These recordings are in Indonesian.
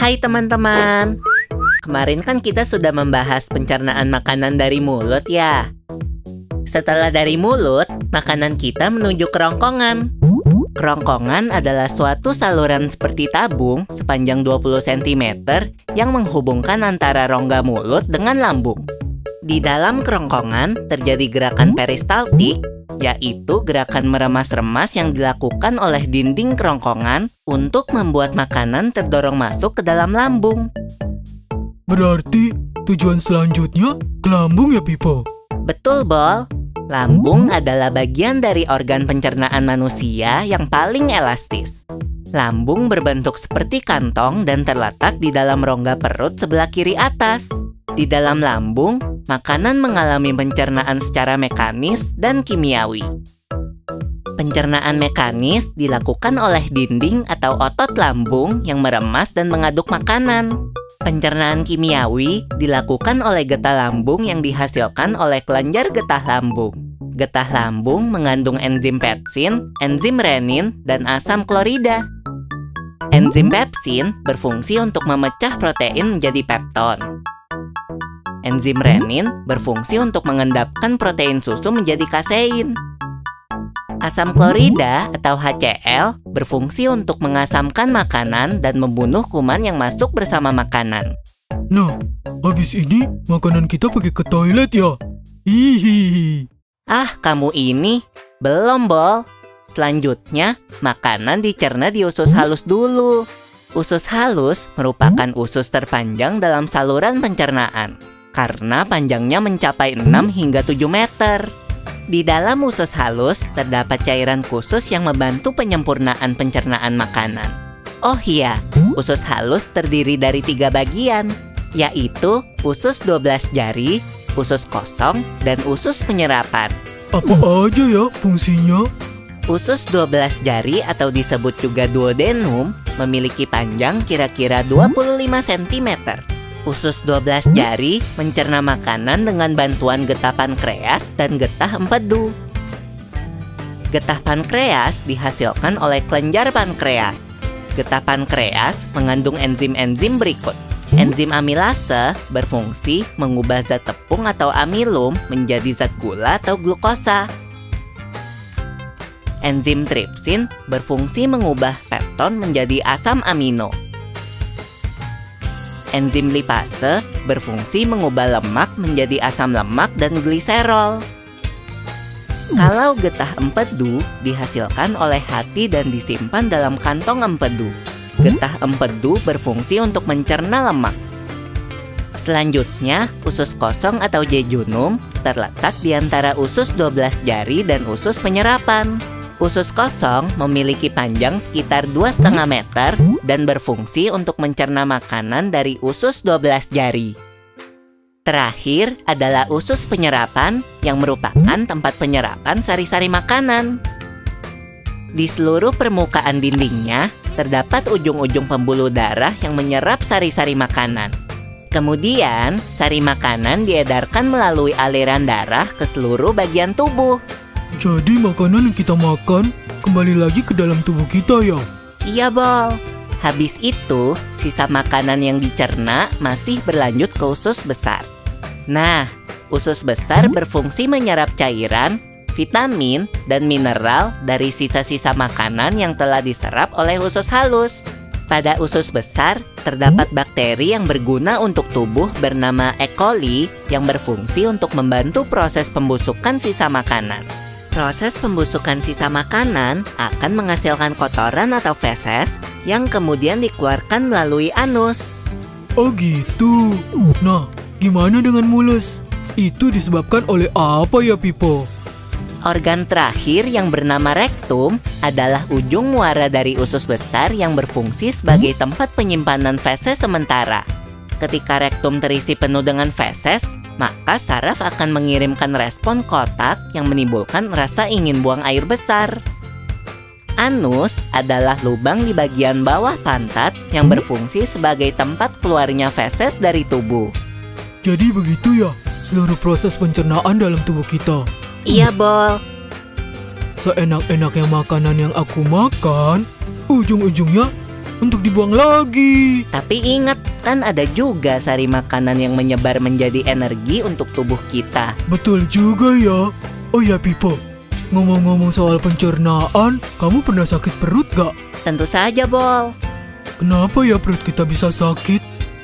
Hai teman-teman. Kemarin kan kita sudah membahas pencernaan makanan dari mulut ya. Setelah dari mulut, makanan kita menuju kerongkongan. Kerongkongan adalah suatu saluran seperti tabung sepanjang 20 cm yang menghubungkan antara rongga mulut dengan lambung. Di dalam kerongkongan terjadi gerakan peristaltik, yaitu gerakan meremas-remas yang dilakukan oleh dinding kerongkongan untuk membuat makanan terdorong masuk ke dalam lambung. Berarti tujuan selanjutnya ke lambung ya, Pipo? Betul, Bol. Lambung adalah bagian dari organ pencernaan manusia yang paling elastis. Lambung berbentuk seperti kantong dan terletak di dalam rongga perut sebelah kiri atas. Di dalam lambung, makanan mengalami pencernaan secara mekanis dan kimiawi. Pencernaan mekanis dilakukan oleh dinding atau otot lambung yang meremas dan mengaduk makanan. Pencernaan kimiawi dilakukan oleh getah lambung yang dihasilkan oleh kelenjar getah lambung. Getah lambung mengandung enzim pepsin, enzim renin, dan asam klorida. Enzim pepsin berfungsi untuk memecah protein menjadi pepton. Enzim renin berfungsi untuk mengendapkan protein susu menjadi kasein. Asam klorida atau HCl berfungsi untuk mengasamkan makanan dan membunuh kuman yang masuk bersama makanan. Nah, habis ini makanan kita pergi ke toilet ya? Hihihi. Ah, kamu ini belum, Bol. Selanjutnya, makanan dicerna di usus halus dulu. Usus halus merupakan usus terpanjang dalam saluran pencernaan karena panjangnya mencapai 6 hingga 7 meter. Di dalam usus halus terdapat cairan khusus yang membantu penyempurnaan pencernaan makanan. Oh iya, usus halus terdiri dari 3 bagian, yaitu usus 12 jari, usus kosong, dan usus penyerapan. Apa aja ya fungsinya? Usus 12 jari atau disebut juga duodenum memiliki panjang kira-kira 25 cm. Usus 12 jari mencerna makanan dengan bantuan getah pankreas dan getah empedu. Getah pankreas dihasilkan oleh kelenjar pankreas. Getah pankreas mengandung enzim-enzim berikut. Enzim amilase berfungsi mengubah zat tepung atau amilum menjadi zat gula atau glukosa. Enzim tripsin berfungsi mengubah pepton menjadi asam amino. Enzim lipase berfungsi mengubah lemak menjadi asam lemak dan gliserol. Kalau getah empedu dihasilkan oleh hati dan disimpan dalam kantong empedu. Getah empedu berfungsi untuk mencerna lemak. Selanjutnya, usus kosong atau jejunum terletak di antara usus 12 jari dan usus penyerapan. Usus kosong memiliki panjang sekitar 2,5 meter dan berfungsi untuk mencerna makanan dari usus 12 jari. Terakhir adalah usus penyerapan yang merupakan tempat penyerapan sari-sari makanan. Di seluruh permukaan dindingnya terdapat ujung-ujung pembuluh darah yang menyerap sari-sari makanan. Kemudian, sari makanan diedarkan melalui aliran darah ke seluruh bagian tubuh. Jadi makanan yang kita makan kembali lagi ke dalam tubuh kita ya? Iya, Bol. Habis itu, sisa makanan yang dicerna masih berlanjut ke usus besar. Nah, usus besar berfungsi menyerap cairan, vitamin, dan mineral dari sisa-sisa makanan yang telah diserap oleh usus halus. Pada usus besar, terdapat bakteri yang berguna untuk tubuh bernama E. coli yang berfungsi untuk membantu proses pembusukan sisa makanan. Proses pembusukan sisa makanan akan menghasilkan kotoran atau feses yang kemudian dikeluarkan melalui anus. Oh gitu. Nah, gimana dengan mulus? Itu disebabkan oleh apa ya, Pipo? Organ terakhir yang bernama rektum adalah ujung muara dari usus besar yang berfungsi sebagai tempat penyimpanan feses sementara. Ketika rektum terisi penuh dengan feses, maka saraf akan mengirimkan respon kotak yang menimbulkan rasa ingin buang air besar. Anus adalah lubang di bagian bawah pantat yang berfungsi sebagai tempat keluarnya feses dari tubuh. Jadi begitu ya, seluruh proses pencernaan dalam tubuh kita. Iya, Bol. Seenak-enaknya makanan yang aku makan, ujung-ujungnya untuk dibuang lagi. Tapi ingat, kan ada juga sari makanan yang menyebar menjadi energi untuk tubuh kita. Betul juga ya. Oh ya Pipo, ngomong-ngomong soal pencernaan, kamu pernah sakit perut gak? Tentu saja, Bol. Kenapa ya perut kita bisa sakit?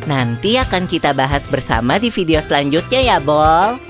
Nanti akan kita bahas bersama di video selanjutnya ya, Bol.